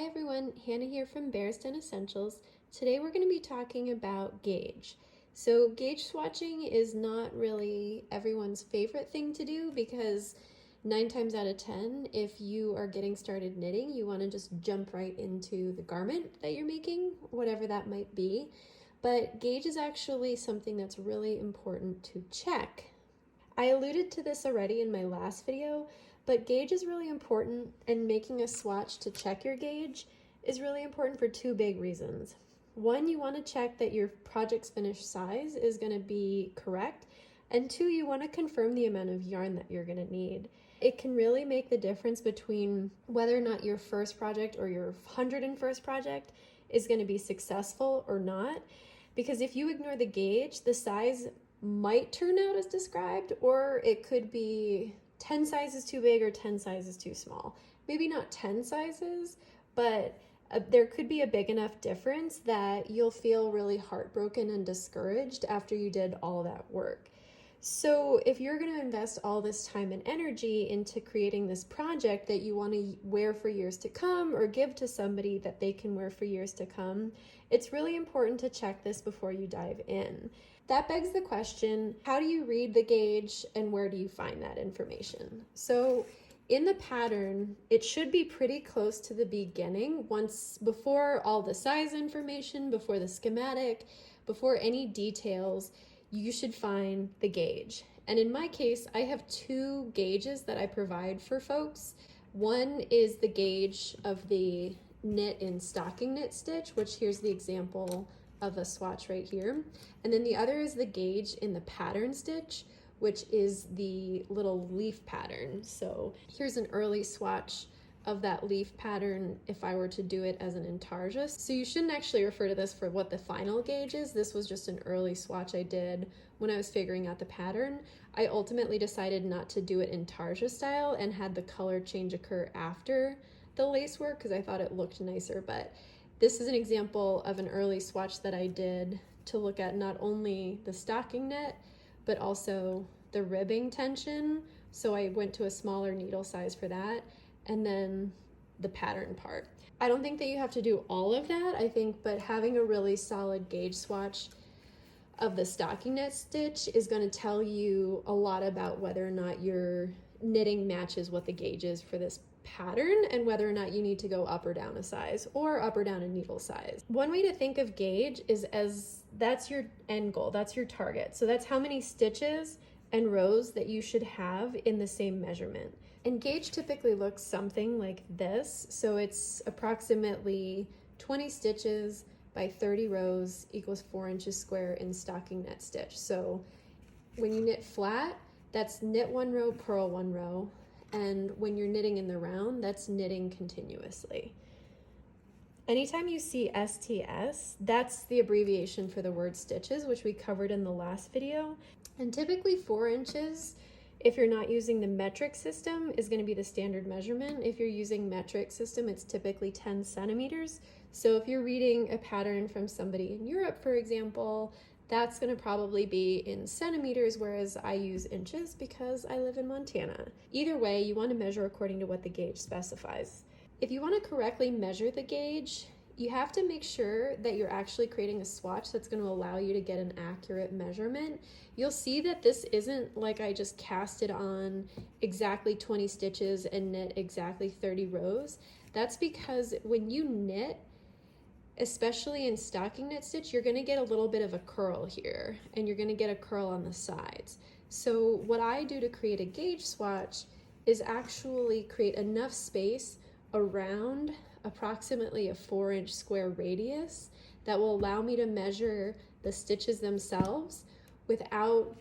Hi everyone, Hannah here from Bearsden Essentials. Today we're going to be talking about gauge. So gauge swatching is not really everyone's favorite thing to do because 9 times out of 10, if you are getting started knitting, you want to just jump right into the garment that you're making, whatever that might be. But gauge is actually something that's really important to check. I alluded to this already in my last video, but gauge is really important, and making a swatch to check your gauge is really important for two big reasons. One, you want to check that your project's finished size is going to be correct, and two, you want to confirm the amount of yarn that you're going to need. It can really make the difference between whether or not your first project or your 101st project is going to be successful or not, because if you ignore the gauge, the size might turn out as described, or it could be 10 sizes too big or 10 sizes too small. Maybe not 10 sizes, but there could be a big enough difference that you'll feel really heartbroken and discouraged after you did all that work. So if you're going to invest all this time and energy into creating this project that you want to wear for years to come or give to somebody that they can wear for years to come, it's really important to check this before you dive in. That begs the question, how do you read the gauge and where do you find that information? So in the pattern, it should be pretty close to the beginning, before all the size information, before the schematic, before any details. You should find the gauge. And in my case, I have two gauges that I provide for folks. One is the gauge of the knit in stocking knit stitch, which here's the example of a swatch right here. And then the other is the gauge in the pattern stitch, which is the little leaf pattern. So here's an early swatch of that leaf pattern if I were to do it as an intarsia. So you shouldn't actually refer to this for what the final gauge is. This was just an early swatch I did when I was figuring out the pattern. I ultimately decided not to do it intarsia style and had the color change occur after the lace work because I thought it looked nicer. But this is an example of an early swatch that I did to look at not only the stocking knit, but also the ribbing tension. So I went to a smaller needle size for that. And then the pattern part. I don't think that you have to do all of that, but having a really solid gauge swatch of the stocking knit stitch is going to tell you a lot about whether or not your knitting matches what the gauge is for this pattern and whether or not you need to go up or down a size or up or down a needle size. One way to think of gauge is as that's your end goal, that's your target. So that's how many stitches and rows that you should have in the same measurement. And gauge typically looks something like this. So it's approximately 20 stitches by 30 rows equals 4 inches square in stocking knit stitch. So when you knit flat, that's knit 1 row, purl 1 row. And when you're knitting in the round, that's knitting continuously. Anytime you see STS, that's the abbreviation for the word stitches, which we covered in the last video. And typically 4 inches, if you're not using the metric system, is going to be the standard measurement. If you're using metric system, it's typically 10 centimeters. So if you're reading a pattern from somebody in Europe, for example, that's going to probably be in centimeters, whereas I use inches because I live in Montana. Either way, you want to measure according to what the gauge specifies. If you want to correctly measure the gauge, you have to make sure that you're actually creating a swatch that's going to allow you to get an accurate measurement. You'll see that this isn't like I just cast it on exactly 20 stitches and knit exactly 30 rows. That's because when you knit, especially in stocking knit stitch, you're going to get a little bit of a curl here and you're going to get a curl on the sides. So what I do to create a gauge swatch is actually create enough space around approximately a 4-inch square radius that will allow me to measure the stitches themselves without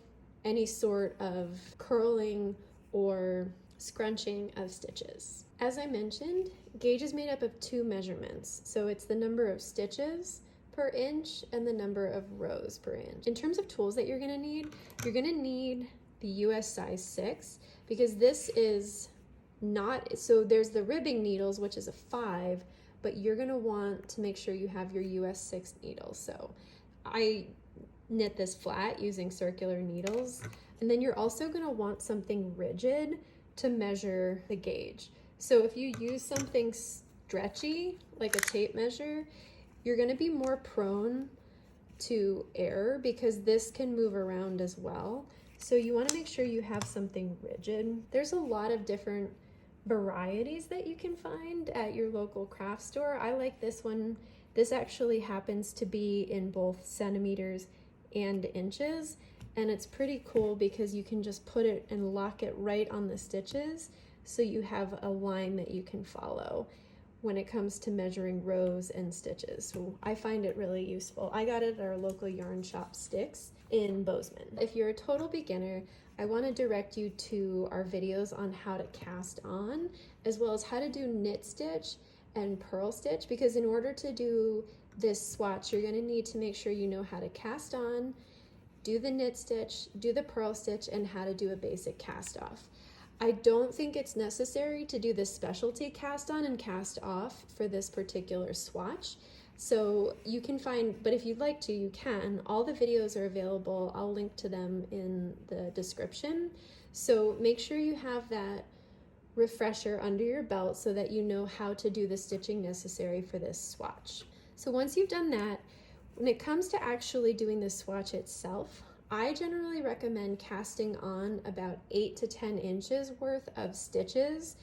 any sort of curling or scrunching of stitches. As I mentioned, gauge is made up of two measurements. So it's the number of stitches per inch and the number of rows per inch. In terms of tools that you're going to need the US size 6 because this is not, so there's the ribbing needles, which is a 5, but you're going to want to make sure you have your US 6 needles. So I knit this flat using circular needles, and then you're also going to want something rigid to measure the gauge. So if you use something stretchy, like a tape measure, you're going to be more prone to error because this can move around as well. So you want to make sure you have something rigid. There's a lot of different varieties that you can find at your local craft store. I like this one. This actually happens to be in both centimeters and inches, and it's pretty cool because you can just put it and lock it right on the stitches so you have a line that you can follow when it comes to measuring rows and stitches. So I find it really useful. I got it at our local yarn shop, Sticks, in Bozeman. If you're a total beginner, I want to direct you to our videos on how to cast on, as well as how to do knit stitch and purl stitch, because in order to do this swatch, you're going to need to make sure you know how to cast on, do the knit stitch, do the purl stitch, and how to do a basic cast off. I don't think it's necessary to do this specialty cast on and cast off for this particular swatch. So you can find, but if you'd like to, you can. All the videos are available. I'll link to them in the description. So make sure you have that refresher under your belt so that you know how to do the stitching necessary for this swatch. So once you've done that, when it comes to actually doing the swatch itself, I generally recommend casting on about 8 to 10 inches worth of stitches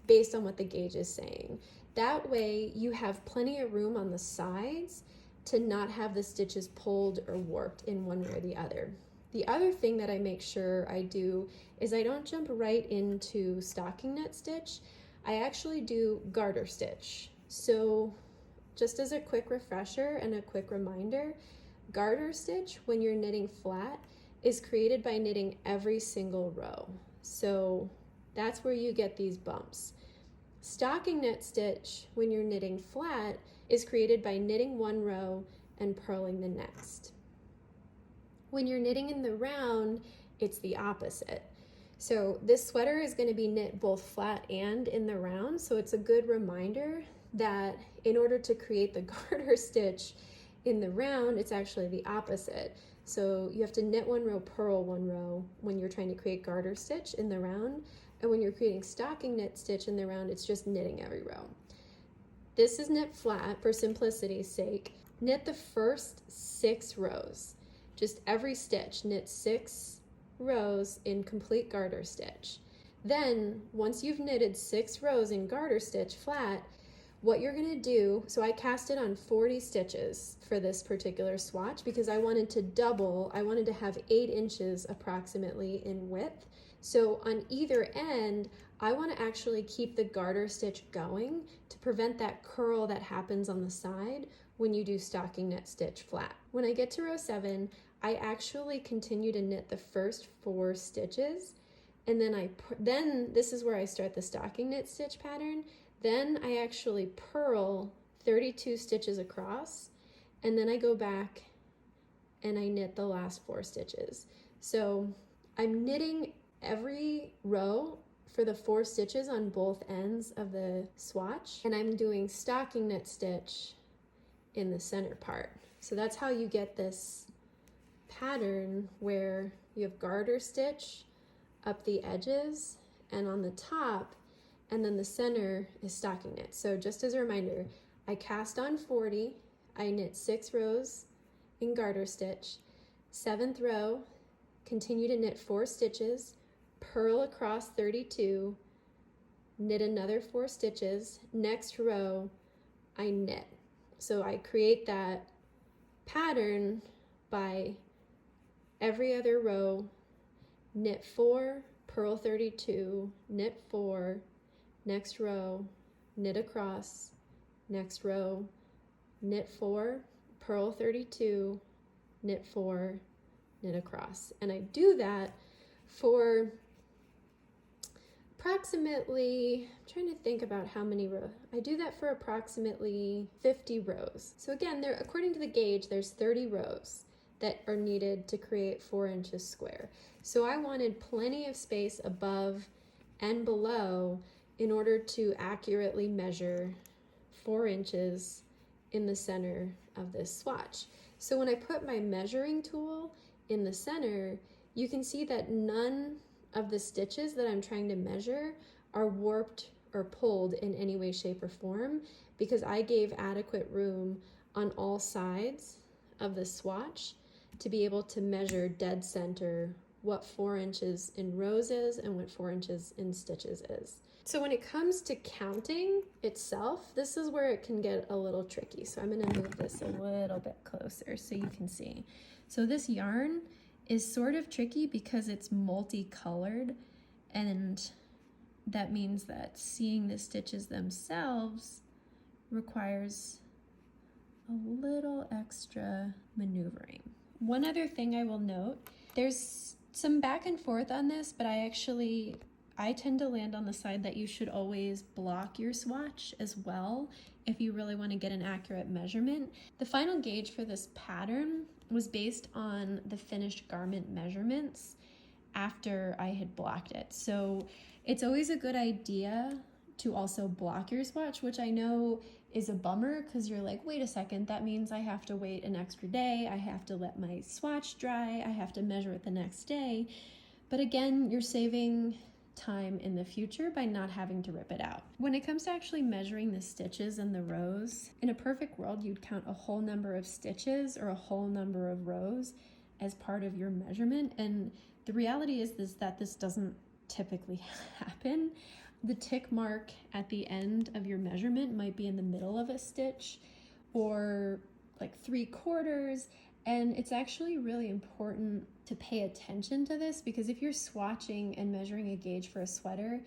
based on what the gauge is saying. That way you have plenty of room on the sides to not have the stitches pulled or warped in one way or the other. The other thing that I make sure I do is I don't jump right into stocking knit stitch. I actually do garter stitch. So just as a quick refresher and a quick reminder, garter stitch, when you're knitting flat, is created by knitting every single row. So that's where you get these bumps. Stocking knit stitch, when you're knitting flat, is created by knitting one row and purling the next. When you're knitting in the round, it's the opposite. So this sweater is going to be knit both flat and in the round, so it's a good reminder that in order to create the garter stitch in the round, it's actually the opposite. So you have to knit one row, purl one row when you're trying to create garter stitch in the round, and when you're creating stocking knit stitch in the round, it's just knitting every row. This is knit flat for simplicity's sake. Knit the first 6 rows. Just every stitch, knit 6 rows in complete garter stitch. Then, once you've knitted 6 rows in garter stitch flat, what you're going to do, so I casted on 40 stitches for this particular swatch because I wanted to double, I wanted to have 8 inches approximately in width. So on either end, I want to actually keep the garter stitch going to prevent that curl that happens on the side when you do stocking knit stitch flat. When I get to row 7, I actually continue to knit the first 4 stitches, and then this is where I start the stocking knit stitch pattern. Then I actually purl 32 stitches across, and then I go back and I knit the last 4 stitches. So I'm knitting every row for the 4 stitches on both ends of the swatch, and I'm doing stocking knit stitch in the center part. So that's how you get this pattern where you have garter stitch up the edges and on the top, and then the center is stocking knit. So just as a reminder, I cast on 40, I knit 6 rows in garter stitch, 7th row, continue to knit 4 stitches, purl across 32, knit another 4 stitches, next row I knit. So I create that pattern by every other row, knit 4, purl 32, knit 4, next row, knit across, next row, knit 4, purl 32, knit 4, knit across. And I do that for approximately, I'm trying to think about how many rows. I do that for approximately 50 rows. So again, according to the gauge, there's 30 rows that are needed to create 4 inches square. So I wanted plenty of space above and below in order to accurately measure 4 inches in the center of this swatch. So when I put my measuring tool in the center, you can see that none of the stitches that I'm trying to measure are warped or pulled in any way, shape, or form, because I gave adequate room on all sides of the swatch to be able to measure dead center what 4 inches in rows is and what 4 inches in stitches is. So when it comes to counting itself, this is where it can get a little tricky. So I'm going to move this a little bit closer so you can see. So this yarn is sort of tricky because it's multicolored, and that means that seeing the stitches themselves requires a little extra maneuvering. One other thing I will note, there's some back and forth on this, but I tend to land on the side that you should always block your swatch as well if you really want to get an accurate measurement. The final gauge for this pattern was based on the finished garment measurements after I had blocked it. So it's always a good idea to also block your swatch, which I know is a bummer because you're like, wait a second, that means I have to wait an extra day, I have to let my swatch dry, I have to measure it the next day. But again, you're saving time in the future by not having to rip it out. When it comes to actually measuring the stitches and the rows, in a perfect world, you'd count a whole number of stitches or a whole number of rows as part of your measurement. And the reality is that this doesn't typically happen. The tick mark at the end of your measurement might be in the middle of a stitch or like 3/4. And it's actually really important to pay attention to this, because if you're swatching and measuring a gauge for a sweater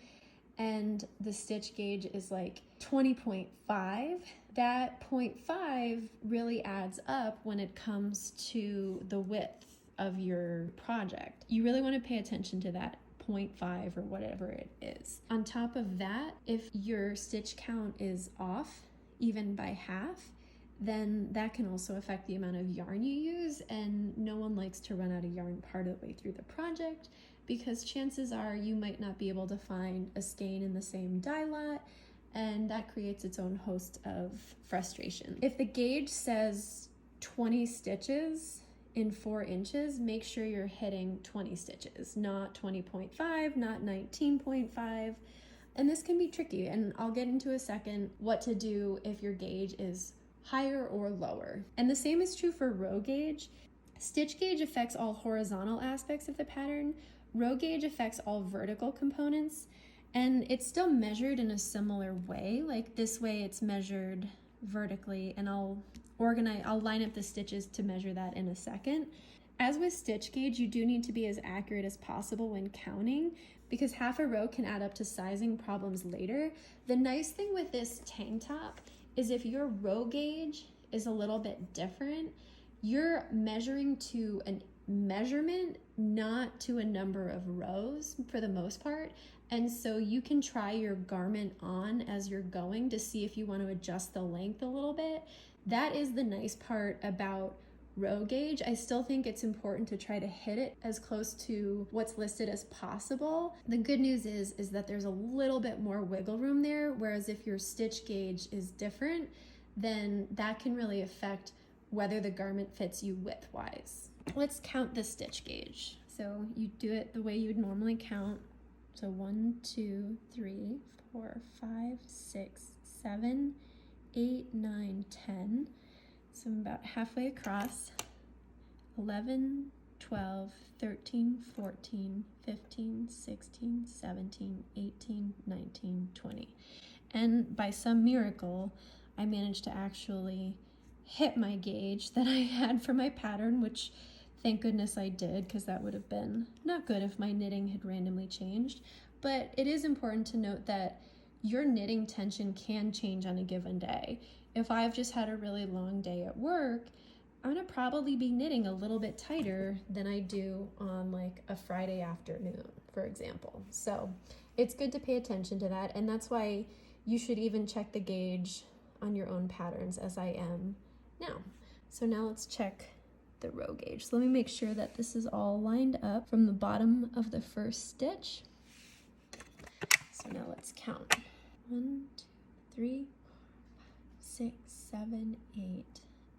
and the stitch gauge is like 20.5, that 0.5 really adds up when it comes to the width of your project. You really want to pay attention to that 0.5 or whatever it is. On top of that, if your stitch count is off even by half, then that can also affect the amount of yarn you use, and no one likes to run out of yarn part of the way through the project, because chances are you might not be able to find a skein in the same dye lot, and that creates its own host of frustration. If the gauge says 20 stitches in 4 inches, make sure you're hitting 20 stitches, not 20.5, not 19.5. And this can be tricky, and I'll get into a second what to do if your gauge is higher or lower. And the same is true for row gauge. Stitch gauge affects all horizontal aspects of the pattern. Row gauge affects all vertical components, and it's still measured in a similar way. Like this way it's measured vertically, and I'll line up the stitches to measure that in a second. As with stitch gauge, you do need to be as accurate as possible when counting, because half a row can add up to sizing problems later. The nice thing with this tank top is if your row gauge is a little bit different, you're measuring to a measurement, not to a number of rows for the most part. And so you can try your garment on as you're going to see if you want to adjust the length a little bit. That is the nice part about row gauge. I still think it's important to try to hit it as close to what's listed as possible. The good news is that there's a little bit more wiggle room there, whereas if your stitch gauge is different, then that can really affect whether the garment fits you width-wise. Let's count the stitch gauge. So you do it the way you would normally count. So 1, 2, 3, 4, 5, 6, 7, 8, 9, 10. So I'm about halfway across. 11, 12, 13, 14, 15, 16, 17, 18, 19, 20. And by some miracle, I managed to actually hit my gauge that I had for my pattern, which thank goodness I did, because that would have been not good if my knitting had randomly changed. But it is important to note that your knitting tension can change on a given day. If I've just had a really long day at work, I'm gonna probably be knitting a little bit tighter than I do on like a Friday afternoon, for example. So it's good to pay attention to that, and that's why you should even check the gauge on your own patterns, as I am now. So now let's check the row gauge. So let me make sure that this is all lined up from the bottom of the first stitch. So now let's count. 1, 2, 3, 6, 7, 8,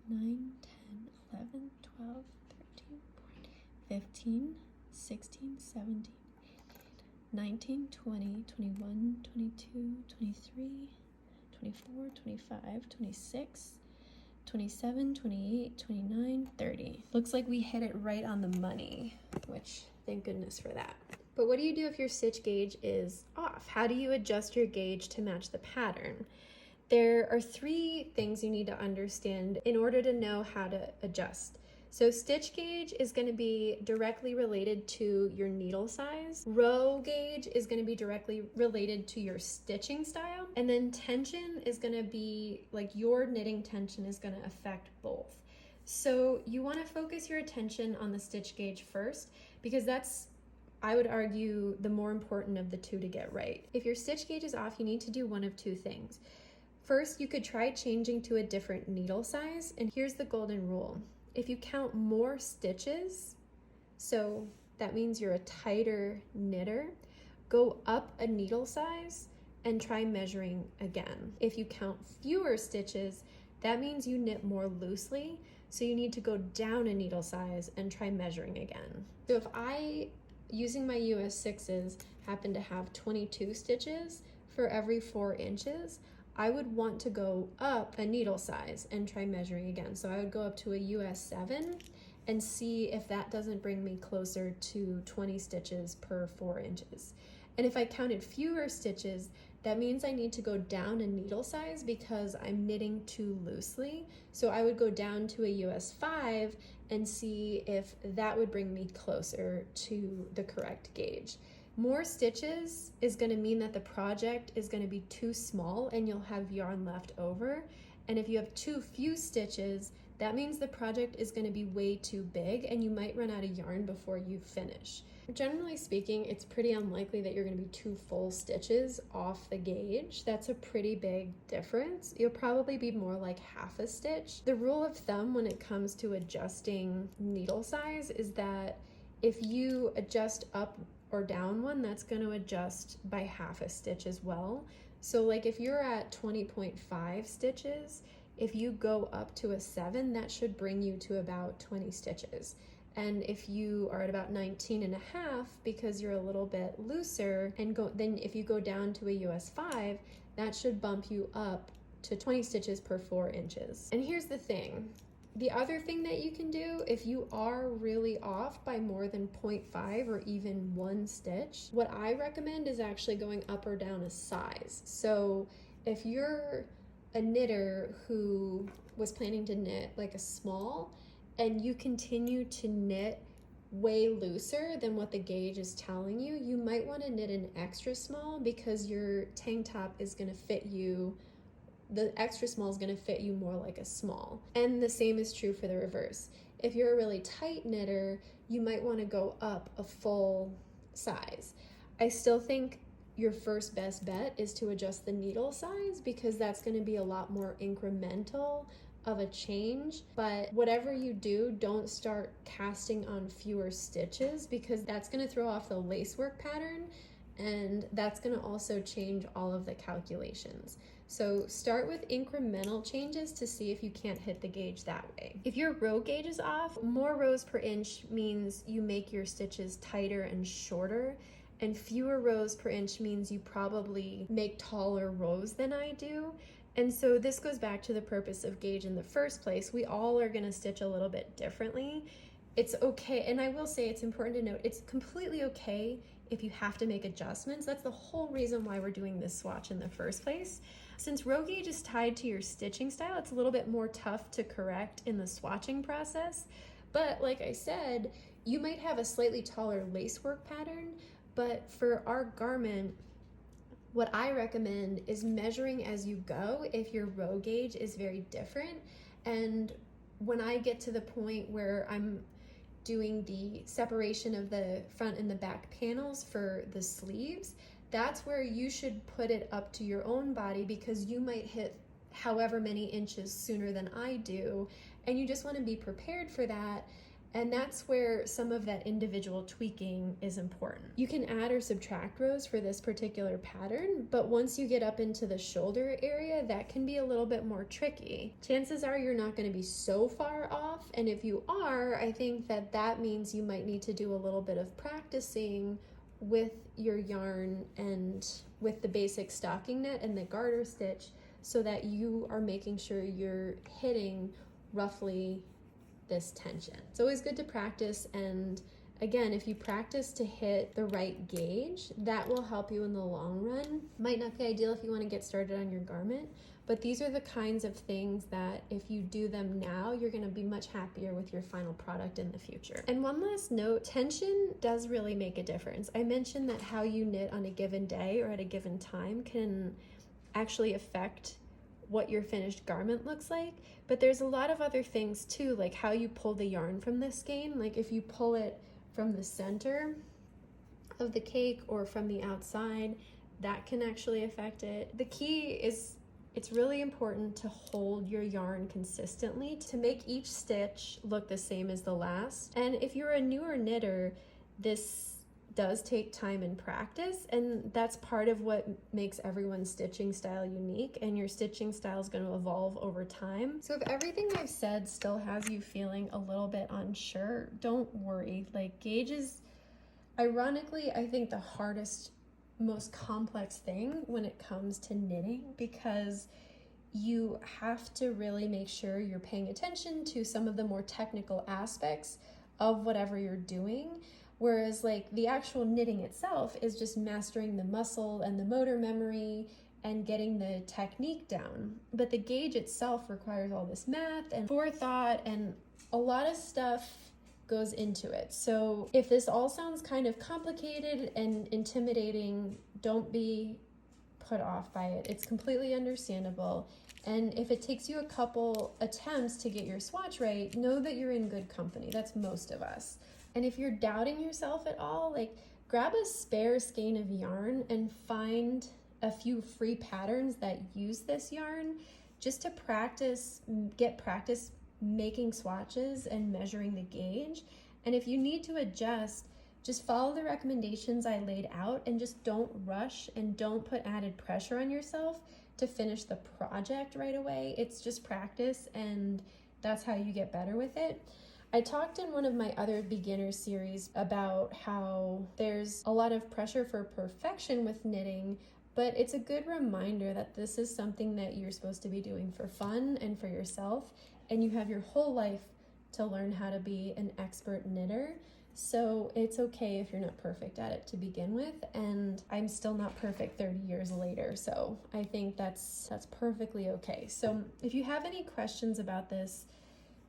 9, 10, 11, 12, 13, 14, 15, 16, 17, 19, 20, 21, 22, 23, 24, 25, 26, 27, 28, 29, 30. Looks like we hit it right on the money, which thank goodness for that. But what do you do if your stitch gauge is off? How do you adjust your gauge to match the pattern? There are 3 things you need to understand in order to know how to adjust. So stitch gauge is going to be directly related to your needle size. Row gauge is going to be directly related to your stitching style. And then tension is going to be like your knitting tension is going to affect both. So you want to focus your attention on the stitch gauge first, because that's, I would argue, the more important of the 2 to get right. If your stitch gauge is off, you need to do one of 2 things. First, you could try changing to a different needle size, and here's the golden rule. If you count more stitches, so that means you're a tighter knitter, go up a needle size and try measuring again. If you count fewer stitches, that means you knit more loosely, so you need to go down a needle size and try measuring again. So if I, using my US 6s, happen to have 22 stitches for every 4 inches, I would want to go up a needle size and try measuring again. So I would go up to a US 7 and see if that doesn't bring me closer to 20 stitches per 4 inches. And if I counted fewer stitches, that means I need to go down a needle size because I'm knitting too loosely. So I would go down to a US 5 and see if that would bring me closer to the correct gauge. More stitches is going to mean that the project is going to be too small and you'll have yarn left over. And if you have too few stitches, that means the project is going to be way too big and you might run out of yarn before you finish. Generally speaking, it's pretty unlikely that you're going to be 2 full stitches off the gauge. That's a pretty big difference. You'll probably be more like half a stitch. The rule of thumb when it comes to adjusting needle size is that if you adjust up or down one, that's going to adjust by half a stitch as well. So like if you're at 20.5 stitches, if you go up to a 7, that should bring you to about 20 stitches. And if you are at about 19 and a half, because you're a little bit looser, and then if you go down to a US 5, that should bump you up to 20 stitches per 4 inches. And here's the thing. The other thing that you can do, if you are really off by more than 0.5 or even 1 stitch, what I recommend is actually going up or down a size. So if you're a knitter who was planning to knit like a small, and you continue to knit way looser than what the gauge is telling you, you might want to knit an extra small because your tank top is going to fit you. The extra small is going to fit you more like a small. And the same is true for the reverse. If you're a really tight knitter, you might want to go up a full size. I still think your first best bet is to adjust the needle size because that's going to be a lot more incremental of a change. But whatever you do, don't start casting on fewer stitches because that's going to throw off the lacework pattern, and that's going to also change all of the calculations. So start with incremental changes to see if you can't hit the gauge that way. If your row gauge is off, more rows per inch means you make your stitches tighter and shorter, and fewer rows per inch means you probably make taller rows than I do. And so this goes back to the purpose of gauge in the first place. We all are going to stitch a little bit differently. It's okay, and I will say it's important to note, it's completely okay if you have to make adjustments. That's the whole reason why we're doing this swatch in the first place. Since row gauge is tied to your stitching style, it's a little bit more tough to correct in the swatching process. But like I said, you might have a slightly taller lacework pattern, but for our garment, what I recommend is measuring as you go if your row gauge is very different. And when I get to the point where I'm doing the separation of the front and the back panels for the sleeves, that's where you should put it up to your own body because you might hit however many inches sooner than I do, and you just want to be prepared for that. And that's where some of that individual tweaking is important. You can add or subtract rows for this particular pattern, but once you get up into the shoulder area, that can be a little bit more tricky. Chances are you're not going to be so far off, and if you are, I think that means you might need to do a little bit of practicing with your yarn and with the basic stocking knit and the garter stitch, so that you are making sure you're hitting roughly this tension. It's always good to practice, and again, if you practice to hit the right gauge, that will help you in the long run. Might not be ideal if you want to get started on your garment, but these are the kinds of things that if you do them now, you're going to be much happier with your final product in the future. And one last note, tension does really make a difference. I mentioned that how you knit on a given day or at a given time can actually affect what your finished garment looks like, but there's a lot of other things too, like how you pull the yarn from the skein. Like if you pull it from the center of the cake or from the outside, that can actually affect it. The key is it's really important to hold your yarn consistently to make each stitch look the same as the last. And if you're a newer knitter, this does take time and practice, and that's part of what makes everyone's stitching style unique, and your stitching style is going to evolve over time. So if everything I've said still has you feeling a little bit unsure, don't worry. Like, gauge is, ironically, I think the hardest, most complex thing when it comes to knitting, because you have to really make sure you're paying attention to some of the more technical aspects of whatever you're doing. Whereas like the actual knitting itself is just mastering the muscle and the motor memory and getting the technique down. But the gauge itself requires all this math and forethought, and a lot of stuff goes into it. So if this all sounds kind of complicated and intimidating, don't be put off by it. It's completely understandable. And if it takes you a couple attempts to get your swatch right, know that you're in good company. That's most of us. And if you're doubting yourself at all, like, grab a spare skein of yarn and find a few free patterns that use this yarn just to practice, get practice making swatches and measuring the gauge. And if you need to adjust, just follow the recommendations I laid out and just don't rush and don't put added pressure on yourself to finish the project right away. It's just practice, and that's how you get better with it. I talked in one of my other beginner series about how there's a lot of pressure for perfection with knitting, but it's a good reminder that this is something that you're supposed to be doing for fun and for yourself, and you have your whole life to learn how to be an expert knitter. So it's okay if you're not perfect at it to begin with, and I'm still not perfect 30 years later, so I think that's perfectly okay. So if you have any questions about this,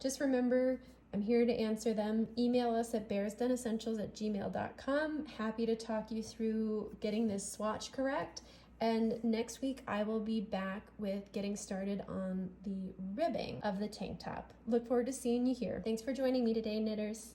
just remember, I'm here to answer them. Email us at bearsdenessentials@gmail.com. Happy to talk you through getting this swatch correct. And next week, I will be back with getting started on the ribbing of the tank top. Look forward to seeing you here. Thanks for joining me today, knitters.